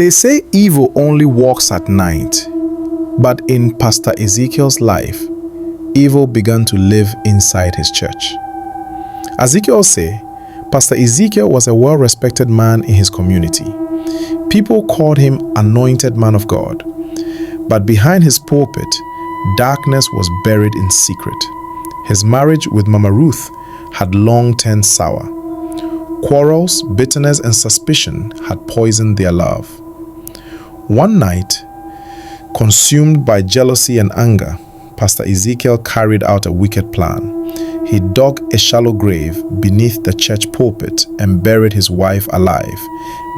They say evil only walks at night, but in Pastor Ezekiel's life, evil began to live inside his church. Ezekiel say, Pastor Ezekiel was a well-respected man in his community. People called him anointed man of God, but behind his pulpit, darkness was buried in secret. His marriage with Mama Ruth had long turned sour. Quarrels, bitterness, and suspicion had poisoned their love. One night, consumed by jealousy and anger, Pastor Ezekiel carried out a wicked plan. He dug a shallow grave beneath the church pulpit and buried his wife alive,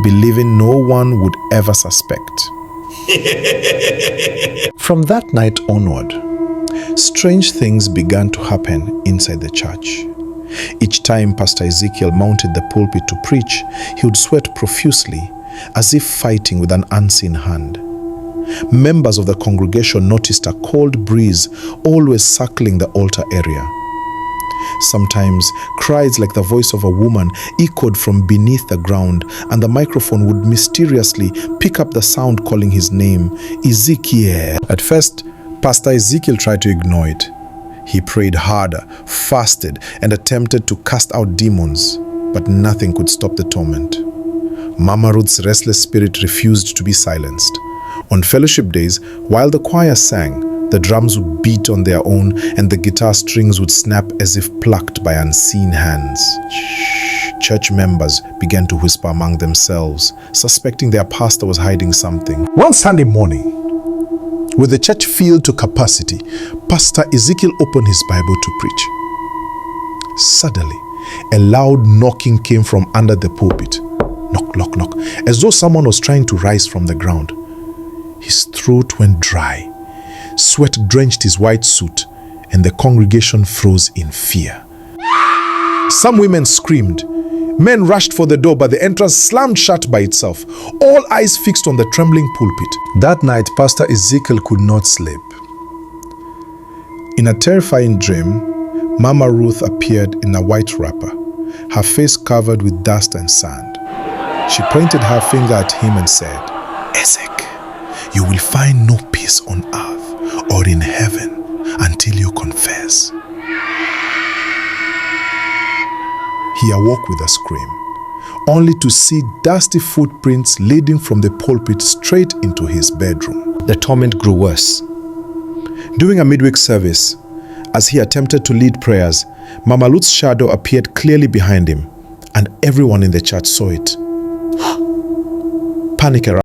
believing no one would ever suspect. From that night onward, strange things began to happen inside the church. Each time Pastor Ezekiel mounted the pulpit to preach, he would sweat profusely, as if fighting with an unseen hand. Members of the congregation noticed a cold breeze always circling the altar area. Sometimes cries like the voice of a woman echoed from beneath the ground, and the microphone would mysteriously pick up the sound calling his name, Ezekiel. At first, Pastor Ezekiel tried to ignore it. He prayed harder, fasted, and attempted to cast out demons, but nothing could stop the torment. Mama Ruth's restless spirit refused to be silenced. On fellowship days, while the choir sang, the drums would beat on their own and the guitar strings would snap as if plucked by unseen hands. Church members began to whisper among themselves, suspecting their pastor was hiding something. One Sunday morning, with the church filled to capacity, Pastor Ezekiel opened his Bible to preach. Suddenly, a loud knocking came from under the pulpit. Knock, knock, knock, as though someone was trying to rise from the ground. His throat went dry. Sweat drenched his white suit, and the congregation froze in fear. Some women screamed. Men rushed for the door, but the entrance slammed shut by itself, all eyes fixed on the trembling pulpit. That night, Pastor Ezekiel could not sleep. In a terrifying dream, Mama Ruth appeared in a white wrapper, her face covered with dust and sand. She pointed her finger at him and said, Ezek, you will find no peace on earth or in heaven until you confess. He awoke with a scream, only to see dusty footprints leading from the pulpit straight into his bedroom. The torment grew worse. During a midweek service, as he attempted to lead prayers, Mama Ruth's shadow appeared clearly behind him, and everyone in the church saw it. Panic erupted.